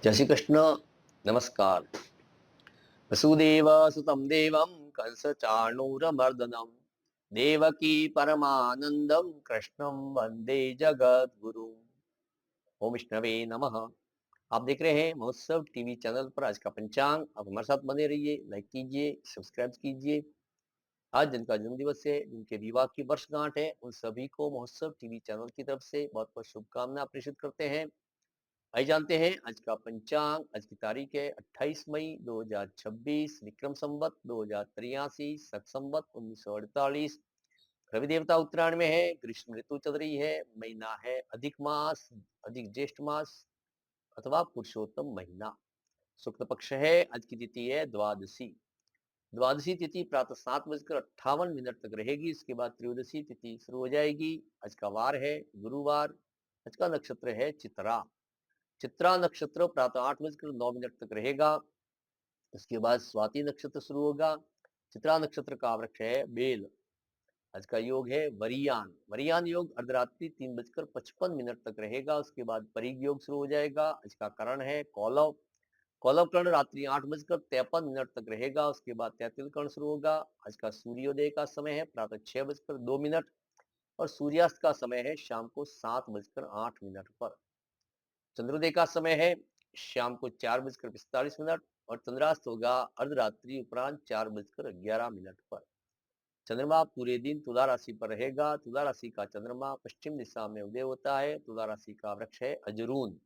जय श्री कृष्ण। नमस्कार। वसुदेव सुतं देवं कंसचाणूरमर्दनं देवकी परमानंदं कृष्णं वंदे जगद्गुरुं। ओम विष्णवे नमः। आप देख रहे हैं महोत्सव टीवी चैनल पर आज का पंचांग। आप हमारे साथ बने रहिए, लाइक कीजिए, सब्सक्राइब कीजिए। आज जिनका जन्म दिवस है, जिनके विवाह की वर्षगांठ है, उन सभी को महोत्सव टीवी चैनल की तरफ से बहुत बहुत शुभकामनाएं प्रेषित करते हैं। आइए जानते हैं आज का पंचांग। आज की तारीख है 28 मई 2026, विक्रम संवत 2083, सत संवत 1948। रवि देवता उत्तरायण में है, ग्रीष्म ऋतु चल रही है, महीना है अधिक मास, अधिक ज्येष्ठ मास अथवा पुरुषोत्तम महीना। शुक्ल पक्ष है। आज की तिथि है द्वादशी। द्वादशी तिथि प्रातः 7:58 तक रहेगी। इसके बाद त्रयोदशी तिथि शुरू हो जाएगी। आज का वार है गुरुवार। आज का नक्षत्र है चित्रा। चित्रा नक्षत्र प्रातः 8:09 तक रहेगा। इसके बाद स्वाति नक्षत्र शुरू होगा। चित्रा नक्षत्र का वृक्ष है बेल। आज का योग है वरियान। वरियान योग अर्धरात्रि 3:55 तक रहेगा। उसके बाद परिग योग शुरू हो जाएगा। आज का करण है कौलव। कौलव कर्ण रात्रि 8:53 तक रहेगा। उसके बाद तैतिल कर्ण शुरू होगा। आज का सूर्योदय का समय है प्रातः 6:02 और सूर्यास्त का समय है शाम को 7:08 पर। चंद्रोदय का समय है शाम को 4:45 और चंद्रास्त होगा अर्धरात्रि उपरांत 4:11 पर। चंद्रमा पूरे दिन तुला राशि पर रहेगा। तुला राशि का चंद्रमा पश्चिम दिशा में उदय होता है। तुला राशि का वृक्ष है अजरून।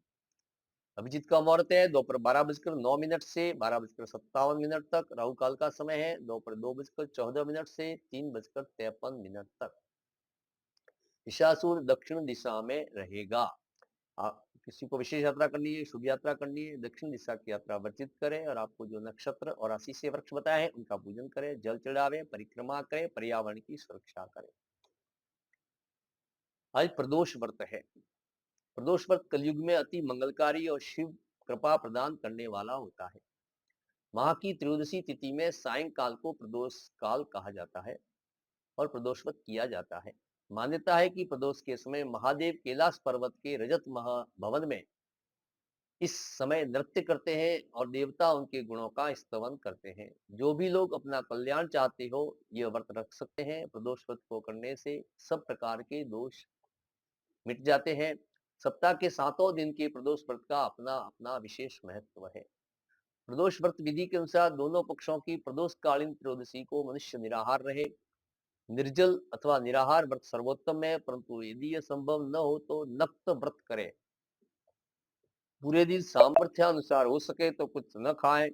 अभिजीत का मुहूर्त है दोपहर 12:09 से 12:57 तक। राहु काल का समय है दोपहर 2:14 से 3:53 तक। ईशासूर दक्षिण दिशा में रहेगा। आप किसी को विशेष यात्रा करनी है, शुभ यात्रा करनी है, दक्षिण दिशा की यात्रा वर्जित करें और आपको जो नक्षत्र और राशि से वृक्ष बताए हैं उनका पूजन करें, जल चढ़ावे, परिक्रमा करें, पर्यावरण की सुरक्षा करें। आज प्रदोष व्रत है। प्रदोष व्रत कलयुग में अति मंगलकारी और शिव कृपा प्रदान करने वाला होता है। माह की त्रयोदशी तिथि में सायंकाल को प्रदोष काल कहा जाता है और प्रदोष व्रत किया जाता है। मान्यता है कि प्रदोष के समय महादेव कैलाश पर्वत के रजत भवन में इस समय नृत्य करते हैं और देवता उनके गुणों का स्तवन करते हैं। जो भी लोग अपना कल्याण चाहते हो यह व्रत रख सकते हैं। प्रदोष व्रत को करने से सब प्रकार के दोष मिट जाते हैं। सप्ताह के 7 दिन के प्रदोष व्रत का अपना अपना विशेष महत्व है। प्रदोष व्रत विधि के अनुसार दोनों पक्षों की प्रदोष कालीन त्रयोदशी को मनुष्य निराहार रहे। निर्जल अथवा निराहार व्रत सर्वोत्तम है, परंतु यदि यह संभव न हो तो नक्त व्रत करे। पूरे दिन सामर्थ्यानुसार हो सके तो कुछ न खाएं,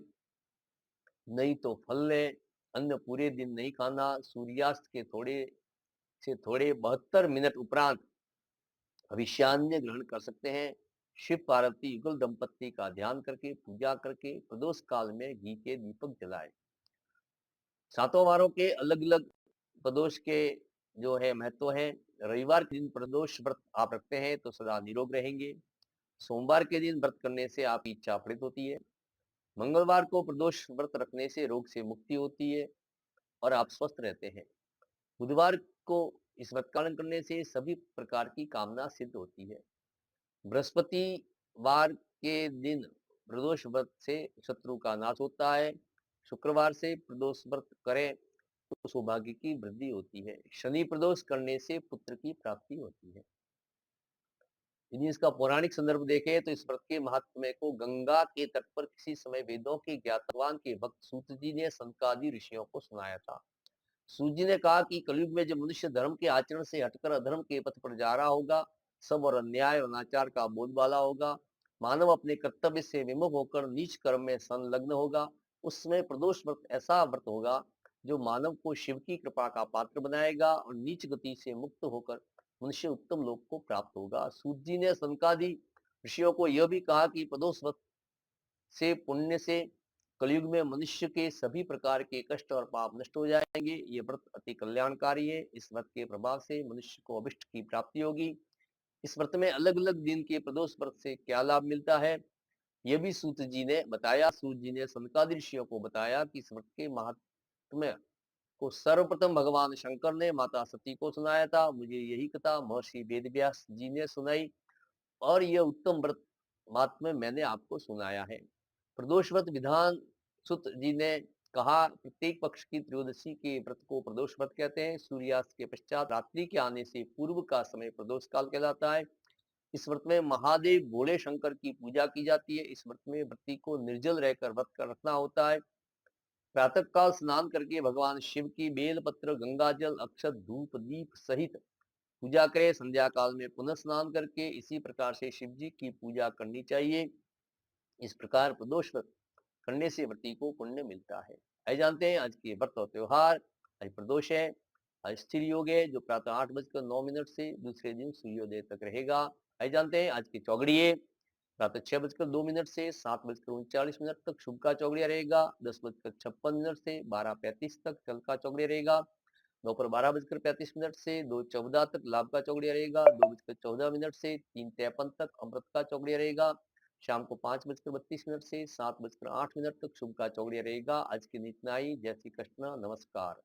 नहीं तो फल लें। अन्न पूरे दिन नहीं खाना। सूर्यास्त के थोड़े 72 मिनट उपरांत भविष्यान्य ग्रहण कर सकते हैं। शिव पार्वती युगल दंपत्ति का ध्यान करके पूजा करके प्रदोष काल में घी के दीपक जलाएं। सातों वारों के अलग अलग प्रदोष के जो है महत्व है। रविवार के दिन प्रदोष व्रत आप रखते हैं तो सदा निरोग रहेंगे। सोमवार के दिन व्रत करने से आपकी इच्छा फलित होती है। मंगलवार को प्रदोष व्रत रखने से रोग से मुक्ति होती है और आप स्वस्थ रहते हैं। बुधवार को इस व्रत पालन करने से सभी प्रकार की कामना सिद्ध होती है। बृहस्पतिवार के दिन प्रदोष व्रत से शत्रु का नाश होता है। शुक्रवार से प्रदोष व्रत करें तो सौभाग्य की वृद्धि होती है। शनि प्रदोष करने से पुत्र की प्राप्ति होती है। यदि इसका पौराणिक संदर्भ देखें तो इस व्रत के महात्म्य को गंगा के तट पर किसी समय वेदों के ज्ञातवान के भक्त सूत जी ने संकादि ऋषियों को सुनाया था। सूत जी ने कहा कि कलयुग में जब मनुष्य धर्म के आचरण से हटकर अधर्म के पथ पर जा रहा होगा, सब और अन्याय और अनाचार का बोलबाला होगा, मानव अपने कर्तव्य से विमुख होकर नीच कर्म में संलग्न होगा, उस समय प्रदोष व्रत ऐसा व्रत होगा जो मानव को शिव की कृपा का पात्र बनाएगा और नीच गति से मुक्त होकर मनुष्य उत्तम लोक को प्राप्त होगा। सूत जी ने संकादि ऋषियों को यह भी कहा कि प्रदोष व्रत से पुण्य से कलयुग में मनुष्य के सभी प्रकार के कष्ट और पाप नष्ट हो जाएंगे। ये व्रत अति कल्याणकारी है। इस व्रत के प्रभाव से मनुष्य को अभिष्ट की प्राप्ति होगी। इस व्रत में अलग अलग दिन के प्रदोष व्रत से क्या लाभ मिलता है यह भी सूत जी ने बताया। सूत जी ने सनकादि ऋषियों को बताया कि इस व्रत के महात्म्य को सर्वप्रथम भगवान शंकर ने माता सती को सुनाया था। मुझे यही कथा महर्षि वेदव्यास जी ने सुनाई और यह उत्तम व्रत मात्म्य मैंने आपको सुनाया है। प्रदोष व्रत विधान सुत जी ने कहा, प्रत्येक पक्ष की त्रयोदशी के व्रत को प्रदोष व्रत कहते हैं। सूर्यास्त के पश्चात रात्रि के आने से पूर्व का समय प्रदोष काल कहलाता है। इस व्रत में महादेव भोले शंकर की पूजा की जाती है। इस व्रत में व्रती को निर्जल रहकर व्रत कर रखना होता है। प्रातः काल स्नान करके भगवान शिव की बेलपत्र, गंगा जल, अक्षत, धूप, दीप सहित पूजा करें। संध्या काल में पुनः स्नान करके इसी प्रकार से शिव जी की पूजा करनी चाहिए। इस प्रकार प्रदोष व्रत करने से व्रती को पुण्य मिलता है। आइए जानते हैं आज के व्रत और त्योहार। आज प्रदोष है, आज स्थिर योग है जो प्रातः 8:09 से दूसरे दिन सूर्योदय तक रहेगा। आइए जानते हैं आज की चौगड़िए। प्रातः 6:02 से 7:39 तक शुभ का चौगड़िया रहेगा। 10:56 से 12:35 तक चल का चौगड़िया रहेगा। दोपहर 12:35 से 2:14 तक लाभ का चौगड़िया रहेगा। 2:14 से 3:53 तक अमृत का चौगड़िया रहेगा। शाम को 5:32 से 7:08 तक शुभ का चौगड़िया रहेगा। आज की नित नाई। जय श्री कृष्ण। नमस्कार।